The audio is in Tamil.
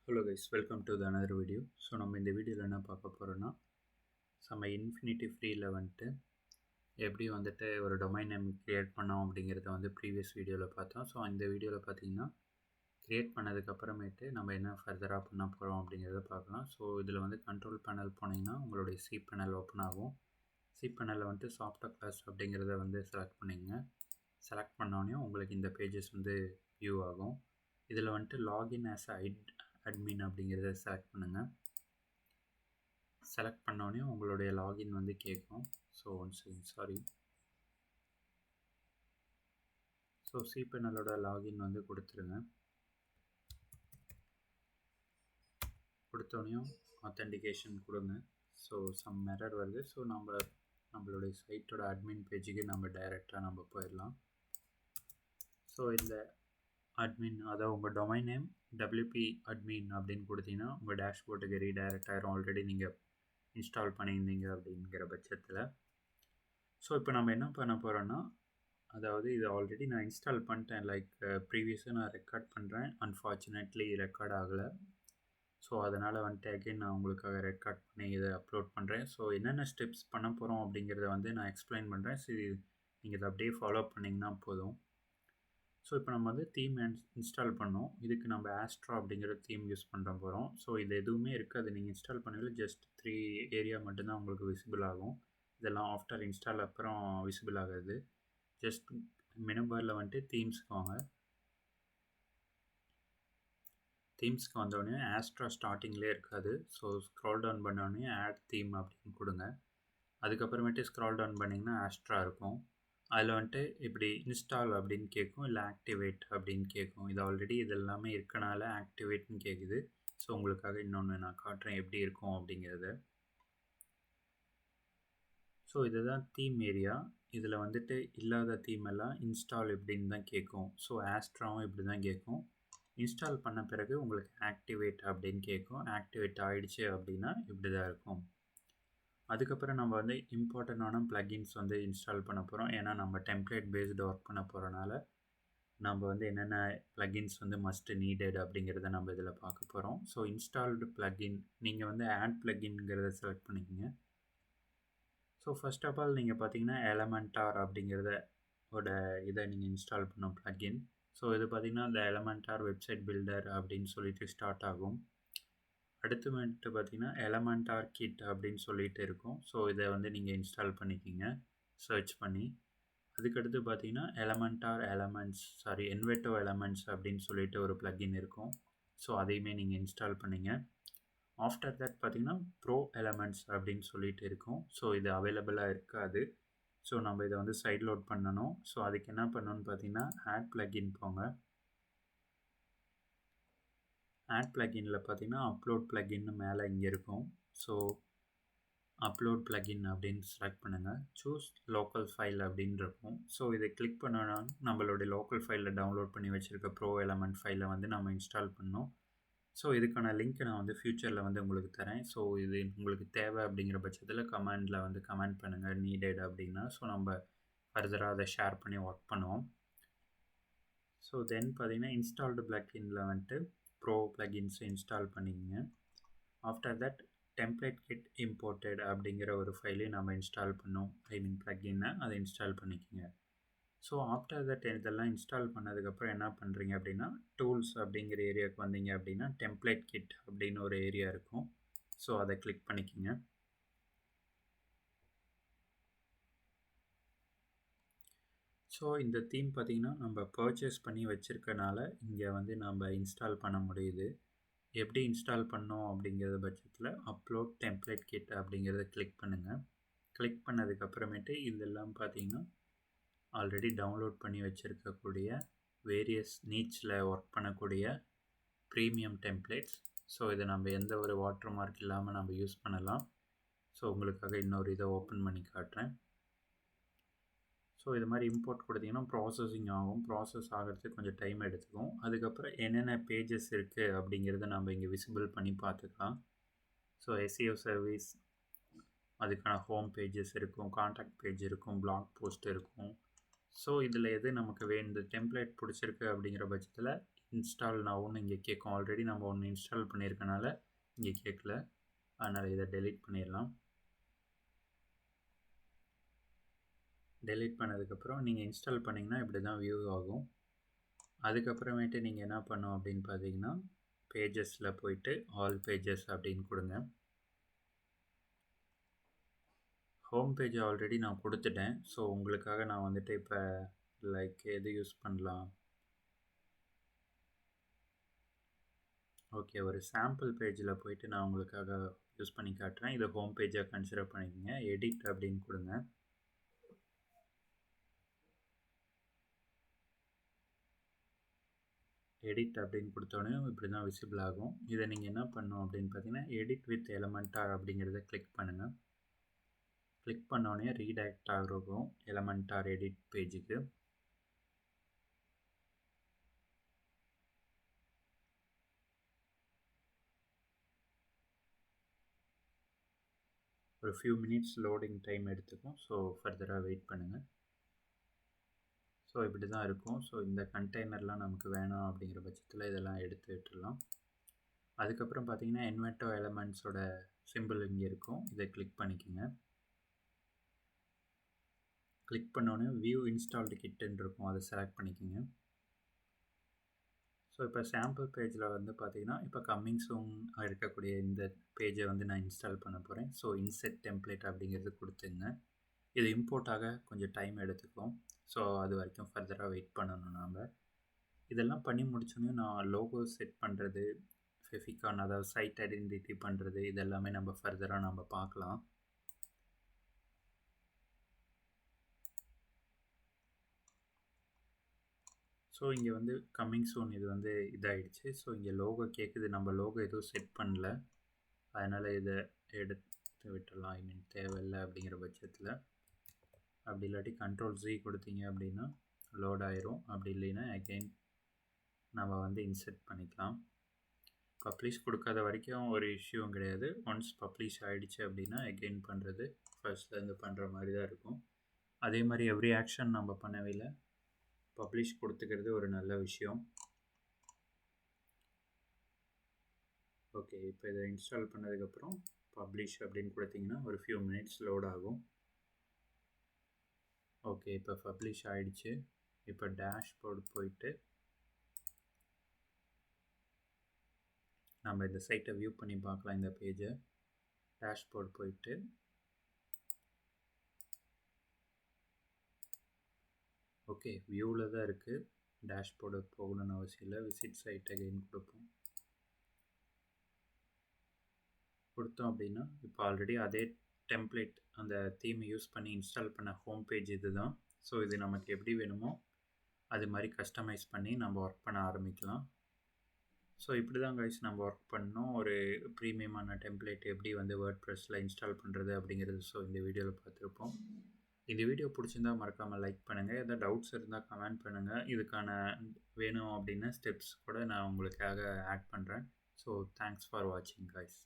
Hello guys, welcome to another video. So நம்ம இந்த வீடியோவில் என்ன பார்க்க போகிறோன்னா, நம்ம இன்ஃபினிட்டி ஃப்ரீயில் வந்துட்டு எப்படி வந்துட்டு ஒரு டொமைன் நேம் க்ரியேட் பண்ணோம் அப்படிங்கிறத வந்து ப்ரீவியஸ் வீடியோவில் பார்த்தோம். ஸோ இந்த வீடியோவில் பார்த்தீங்கன்னா க்ரியேட் பண்ணதுக்கப்புறமேட்டு நம்ம என்ன ஃபர்தராக பண்ண போகிறோம் அப்படிங்கிறத பார்க்கலாம். ஸோ இதில் வந்து கண்ட்ரோல் பேனல் போனீங்கன்னா உங்களுடைய சி பேனல் ஓப்பன் ஆகும். சி பேனலில் வந்துட்டு சாஃப்ட்வேர் கிளாஸ் அப்படிங்கிறத வந்து செலக்ட் பண்ணிங்க. செலக்ட் பண்ணோடனே உங்களுக்கு இந்த பேஜஸ் வந்து வியூ ஆகும். இதில் வந்துட்டு லாகின் ஆஸ் அட்மின் அப்படிங்கிறத செலக்ட் பண்ணுங்கள். செலக்ட் பண்ணோடனே உங்களுடைய லாகின் வந்து கேட்கும். ஸோ ஸோ சி பேனலோட லாகின் வந்து கொடுத்துருங்க. கொடுத்தோடனையும் ஆத்தென்டிகேஷன் கொடுங்க. ஸோ சம் எரர் வருது. ஸோ நம்மளுடைய சைட்டோட அட்மின் பேஜுக்கு நம்ம டைரெக்டாக போயிடலாம். ஸோ இந்த அட்மின், அதாவது உங்கள் டொமைன் நேம் WP அட்மின் அப்படின்னு கொடுத்தீங்கன்னா உங்கள் டேஷ்போர்ட்டுக்கு ரீடைரக்ட் ஆயிரும். ஆல்ரெடி நீங்கள் இன்ஸ்டால் பண்ணியிருந்தீங்க அப்படிங்கிற பட்சத்தில். ஸோ இப்போ நம்ம என்ன பண்ண போகிறோன்னா, அதாவது இது ஆல்ரெடி நான் இன்ஸ்டால் பண்ணிட்டேன். லைக் ப்ரீவியஸாக நான் ரெக்கார்ட் பண்ணுறேன். அன்ஃபார்ச்சுனேட்லி ரெக்கார்ட் ஆகலை. ஸோ அதனால் வந்துட்டு அகெயின் நான் உங்களுக்காக ரெக்கார்ட் பண்ணி இதை அப்லோட் பண்ணுறேன். ஸோ என்னென்ன ஸ்டெப்ஸ் பண்ண போகிறோம் அப்படிங்கிறத வந்து நான் எக்ஸ்பிளைன் பண்ணுறேன். ஸோ நீங்கள் இதை அப்படியே ஃபாலோ பண்ணிங்கன்னா போதும். ஸோ இப்போ நம்ம வந்து தீம் இன்ஸ்டால் பண்ணோம். இதுக்கு நம்ம ஆஸ்ட்ரா அப்படிங்கிற தீம் யூஸ் பண்ணுற போகிறோம். ஸோ இது எதுவுமே இருக்காது. நீங்கள் இன்ஸ்டால் பண்ணல ஜஸ்ட் 3 ஏரியா மட்டும்தான் உங்களுக்கு விசிபிள் ஆகும். இதெல்லாம் ஆஃப்டர் இன்ஸ்டால் அப்புறம் விசிபிள் ஆகாது. ஜஸ்ட் மெனு பாரில் வந்துட்டு தீம்ஸ்க்கு வாங்க. தீம்ஸ்க்கு வந்தோடனே ஆஸ்ட்ரா ஸ்டார்டிங்லேயே இருக்காது. ஸோ ஸ்க்ரால் டவுன் பண்ணோடனே ஆட் தீம் அப்படின்னு கொடுங்க. அதுக்கப்புறமேட்டு ஸ்க்ரால் டவுன் பண்ணிங்கன்னா ஆஸ்ட்ரா இருக்கும். அதில் வந்துட்டு இப்படி இன்ஸ்டால் அப்படின்னு கேட்கும், இல்லை ஆக்டிவேட் அப்படின்னு கேட்கும். இது ஆல்ரெடி இது எல்லாமே இருக்கனால ஆக்டிவேட்னு கேட்குது. ஸோ உங்களுக்காக இன்னொன்று நான் காட்டுறேன் எப்படி இருக்கும் அப்படிங்கிறத. ஸோ இதுதான் தீம் ஏரியா. இதில் வந்துட்டு இல்லாத தீம் எல்லாம் இன்ஸ்டால் இப்படின்னு தான் கேட்கும். ஸோ ஆஸ்ட்ராவும் இப்படி தான் கேட்கும். இன்ஸ்டால் பண்ண பிறகு உங்களுக்கு ஆக்டிவேட் அப்படின்னு கேட்கும். ஆக்டிவேட் ஆகிடுச்சு அப்படின்னா இப்படி தான் இருக்கும். அதுக்கப்புறம் நம்ம வந்து இம்பார்ட்டண்டான ப்ளகின்ஸ் வந்து இன்ஸ்டால் பண்ண போகிறோம். ஏன்னா நம்ம டெம்ப்ளேட் பேஸ்டு ஒர்க் பண்ண போகிறனால நம்ம வந்து என்னென்ன ப்ளகின்ஸ் வந்து மஸ்ட்டு நீடட் அப்படிங்கிறத நம்ம இதில் பார்க்க போகிறோம். ஸோ இன்ஸ்டால்டு ப்ளகின், நீங்கள் வந்து ஆட் ப்ளகின்ங்கிறத செலக்ட் பண்ணிக்கோங்க. ஸோ ஃபர்ஸ்ட் ஆஃப் ஆல் நீங்கள் பார்த்தீங்கன்னா எலமெண்டார் அப்படிங்கிறத இதை நீங்கள் இன்ஸ்டால் பண்ண ப்ளகின். ஸோ இது பார்த்திங்கன்னா இந்த எலமெண்டார் வெப்சைட் பில்டர் அப்படின்னு சொல்லிட்டு ஸ்டார்ட் ஆகும். அடுத்து வந்துட்டு பார்த்திங்கன்னா எலமெண்டார் கிட் அப்படின்னு சொல்லிட்டு இருக்கும். ஸோ இதை வந்து நீங்கள் இன்ஸ்டால் பண்ணிக்கிங்க சர்ச் பண்ணி. அதுக்கடுத்து பார்த்திங்கன்னா என்வெட்டோ எலமெண்ட்ஸ் அப்படின்னு சொல்லிட்டு ஒரு ப்ளகின் இருக்கும். ஸோ அதையுமே நீங்கள் இன்ஸ்டால் பண்ணிங்க. ஆஃப்டர் தட் பார்த்திங்கன்னா ப்ரோ எலமெண்ட்ஸ் அப்படின்னு சொல்லிட்டு இருக்கும். ஸோ இது அவைலபிளாக இருக்காது. ஸோ நம்ம இதை வந்து சைட் லோட் பண்ணணும். ஸோ அதுக்கு என்ன பண்ணணும்னு பார்த்திங்கன்னா ஆட் ப்ளகின் போங்க. ஆட் ப்ளகினில் பார்த்தீங்கன்னா அப்லோட் ப்ளகின்னு மேலே இங்கே இருக்கும். ஸோ அப்லோட் ப்ளகின் அப்படின்னு செலக்ட் பண்ணுங்கள். சூஸ் லோக்கல் ஃபைல் அப்படின்னு இருக்கும். ஸோ இதை கிளிக் பண்ணோன்னா நம்மளுடைய லோக்கல் ஃபைலில் டவுன்லோட் பண்ணி வச்சுருக்க ப்ரோ எலமெண்ட் ஃபைலை வந்து நம்ம இன்ஸ்டால் பண்ணோம். ஸோ இதுக்கான லிங்க்கை நான் வந்து ஃப்யூச்சரில் வந்து உங்களுக்கு தரேன். ஸோ இது உங்களுக்கு தேவை அப்படிங்கிற பட்சத்தில் கமெண்டில் வந்து கமெண்ட் பண்ணுங்கள் நீடட் அப்படின்னா. ஸோ நம்ம ஃபர்தராக அதை ஷேர் பண்ணி ஒர்க் பண்ணுவோம். ஸோ தென் பார்த்தீங்கன்னா இன்ஸ்டால்டு ப்ளகினில் வந்துட்டு ப்ரோ ப்ளகின்ஸை இன்ஸ்டால் பண்ணிக்கங்க. After that template kit imported அப்படிங்கிற ஒரு ஃபைலையும் நம்ம இன்ஸ்டால் பண்ணோம். ப்ளகின்னை அதை இன்ஸ்டால் பண்ணிக்கோங்க. ஸோ ஆஃப்டர் தட் இதெல்லாம் இன்ஸ்டால் பண்ணதுக்கப்புறம் என்ன பண்ணுறீங்க அப்படின்னா டூல்ஸ் அப்படிங்கிற ஏரியாவுக்கு வந்தீங்க அப்படின்னா டெம்ப்ளேட் கிட் அப்படின்னு ஒரு ஏரியா இருக்கும். ஸோ அதை கிளிக் பண்ணிக்கோங்க. ஸோ இந்த தீம் பார்த்திங்கன்னா நம்ம பர்ச்சேஸ் பண்ணி வச்சுருக்கனால இங்கே வந்து நம்ம இன்ஸ்டால் பண்ண முடியுது. எப்படி இன்ஸ்டால் பண்ணோம் அப்படிங்கிறத பட்சத்தில் அப்லோட் டெம்ப்ளேட் கிட் அப்படிங்கிறத கிளிக் பண்ணுங்கள். கிளிக் பண்ணதுக்கப்புறமேட்டு இதெல்லாம் பார்த்திங்கன்னா ஆல்ரெடி டவுன்லோட் பண்ணி வச்சுருக்கக்கூடிய வேரியஸ் நீட்ஸில் ஒர்க் பண்ணக்கூடிய ப்ரீமியம் டெம்ப்ளேட்ஸ். ஸோ இதை நம்ம எந்த ஒரு வாட்டர் மார்க் இல்லாமல் நம்ம யூஸ் பண்ணலாம். ஸோ உங்களுக்காக இன்னொரு இதை ஓப்பன் பண்ணி காட்டுறேன். ஸோ இது மாதிரி இம்போர்ட் கொடுத்தீங்கன்னா ப்ராசஸிங் ஆகும். ப்ராசஸ் ஆகிறதுக்கு கொஞ்சம் டைம் எடுத்துக்கும். அதுக்கப்புறம் என்னென்ன பேஜஸ் இருக்குது அப்படிங்கிறத நம்ம இங்கே விசிபிள் பண்ணி பார்த்துக்கலாம். ஸோ SEO சர்வீஸ், அதுக்கான ஹோம் பேஜஸ் இருக்கும், கான்டாக்ட் பேஜ் இருக்கும், பிளாக் போஸ்ட் இருக்கும். ஸோ இதில் எது நமக்கு வேணும், இந்த டெம்ப்ளேட் பிடிச்சிருக்கு அப்படிங்கிற பட்சத்தில் இன்ஸ்டால் நவுன்னு இங்கே கேட்கும். ஆல்ரெடி நம்ம ஒன்று இன்ஸ்டால் பண்ணியிருக்கனால இங்கே கேட்கல. அதனால் இதை டெலீட் பண்ணிடலாம். டெலீட் பண்ணதுக்கப்புறம் நீங்கள் இன்ஸ்டால் பண்ணிங்கன்னா இப்படி தான் வியூ ஆகும். அதுக்கப்புறமேட்டு நீங்கள் என்ன பண்ணணும் அப்படின்னு பார்த்தீங்கன்னா, பேஜஸில் போயிட்டு ஆல் பேஜஸ் அப்படின்னு கொடுங்க. ஹோம் பேஜ் ஆல்ரெடி நான் கொடுத்துட்டேன். ஸோ உங்களுக்காக நான் வந்துட்டு இப்போ லைக் எது யூஸ் பண்ணலாம், ஓகே ஒரு சாம்பிள் பேஜில் போயிட்டு நான் உங்களுக்காக யூஸ் பண்ணி காட்டுறேன். இதை ஹோம் பேஜாக கன்சிடர் பண்ணிக்கோங்க. எடிட் அப்படின்னு கொடுங்க. எடிட் அப்படின்னு கொடுத்தோன்னே இப்படி தான் விசிபிள் ஆகும். இதை நீங்கள் என்ன பண்ணணும் அப்படின்னு பார்த்தீங்கன்னா, எடிட் வித் எலமெண்டார் அப்படிங்கிறத கிளிக் பண்ணுங்கள். கிளிக் பண்ணோடனே ரீடைரக்ட் ஆகும் எலமெண்டார் எடிட் பேஜுக்கு. ஒரு ஃபியூ மினிட்ஸ் லோடிங் டைம் எடுத்துக்கும். ஸோ ஃபர்தராக வெயிட் பண்ணுங்கள். ஸோ இப்படி தான் இருக்கும். ஸோ இந்த கண்டெய்னர்லாம் நமக்கு வேணாம் அப்படிங்கிற பட்சத்தில் இதெல்லாம் எடுத்து விட்டுடலாம். அதுக்கப்புறம் பார்த்தீங்கன்னா, என்வெட்டோ எலமெண்ட்ஸோட சிம்பிள் இங்கே இருக்கும். இதை கிளிக் பண்ணிக்கோங்க. கிளிக் பண்ணோன்னே வியூ இன்ஸ்டால்டு கிட்டுன்னு இருக்கும். அதை செலக்ட் பண்ணிக்கோங்க. ஸோ இப்போ சாம்பிள் பேஜில் வந்து பார்த்தீங்கன்னா, இப்போ கம்மிங் சூன் இருக்கக்கூடிய இந்த பேஜை வந்து நான் இன்ஸ்டால் பண்ண போகிறேன். ஸோ இன்செட் டெம்ப்ளேட் அப்படிங்கிறது கொடுத்துங்க. இது இம்போர்ட் ஆக கொஞ்சம் டைம் எடுத்துக்கும். ஸோ அது வரைக்கும் ஃபர்தராக வெயிட் பண்ணணும் நாம். இதெல்லாம் பண்ணி முடிச்சோன்னே நான் லோகோ செட் பண்ணுறது, ஃபெஃபிகான் அதாவது சைட் ஐடென்டிட்டி பண்ணுறது, இதெல்லாமே நம்ம ஃபர்தராக நம்ம பார்க்கலாம். ஸோ இங்கே வந்து கம்மிங் சூன் இது வந்து இதாகிடுச்சு. ஸோ இங்கே லோகோ கேட்குது. நம்ம லோகோ எதுவும் செட் பண்ணல. அதனால் இதை எடுத்து விட்டுடலாம். ஐ மீன் தேவையில்லை அப்படிங்கிற பட்சத்தில். அப்படி இல்லாட்டி கண்ட்ரோல்-Z கொடுத்தீங்க அப்படின்னா லோட் ஆயிரும். அப்படி இல்லைன்னா அகெயின் நம்ம வந்து இன்செர்ட் பண்ணிக்கலாம். பப்ளிஷ் கொடுக்காத வரைக்கும் ஒரு இஷ்யூவும் கிடையாது. ஒன்ஸ் பப்ளிஷ் ஆகிடுச்சு அப்படின்னா அகெயின் பண்ணுறது ஃபர்ஸ்ட்லேருந்து பண்ணுற மாதிரி தான் இருக்கும். அதே மாதிரி எவ்ரி ஆக்ஷன் நம்ம பண்ணவே இல்லை. பப்ளிஷ் கொடுத்துக்கிறது ஒரு நல்ல விஷயம். ஓகே, இப்போ இதை இன்ஸ்டால் பண்ணதுக்கப்புறம் பப்ளிஷ் அப்படின்னு கொடுத்தீங்கன்னா ஒரு ஃபியூ மினிட்ஸ் லோட் ஆகும். ஓகே, இப்போ பப்ளிஷ் ஆகிடுச்சு. இப்போ டேஷ்போர்டு போயிட்டு நம்ம இந்த சைட்டை வியூ பண்ணி பார்க்கலாம். இந்த பேஜை டேஷ்போர்டு போயிட்டு ஓகே வியூவில் தான் இருக்குது. டேஷ்போர்டு போகணுன்னு அவசியம் இல்லை. விசிட் சைட் அகைன் கொடுத்தோம் அப்படின்னா இப்போ ஆல்ரெடி அதே டெம்ப்ளேட் அந்த தீமை யூஸ் பண்ணி இன்ஸ்டால் பண்ண ஹோம் பேஜ் இது தான். ஸோ இது நமக்கு எப்படி வேணுமோ அது மாதிரி கஸ்டமைஸ் பண்ணி நம்ம ஒர்க் பண்ண ஆரம்பிக்கலாம். ஸோ இப்படி தான் கைஸ் நம்ம ஒர்க் பண்ணோம். ஒரு ப்ரீமியமான டெம்ப்ளேட் எப்படி வந்து வேர்ட்பிரஸில் இன்ஸ்டால் பண்ணுறது அப்படிங்கிறது ஸோ இந்த வீடியோவில் பார்த்துருப்போம். இந்த வீடியோ பிடிச்சிருந்தா மறக்காமல் லைக் பண்ணுங்கள். எதாவது டவுட்ஸ் இருந்தால் கமெண்ட் பண்ணுங்கள். இதுக்கான வேணும் அப்படின்னா ஸ்டெப்ஸ் கூட நான் உங்களுக்காக ஆட் பண்ணுறேன். ஸோ தேங்க்ஸ் ஃபார் வாட்சிங் கைஸ்.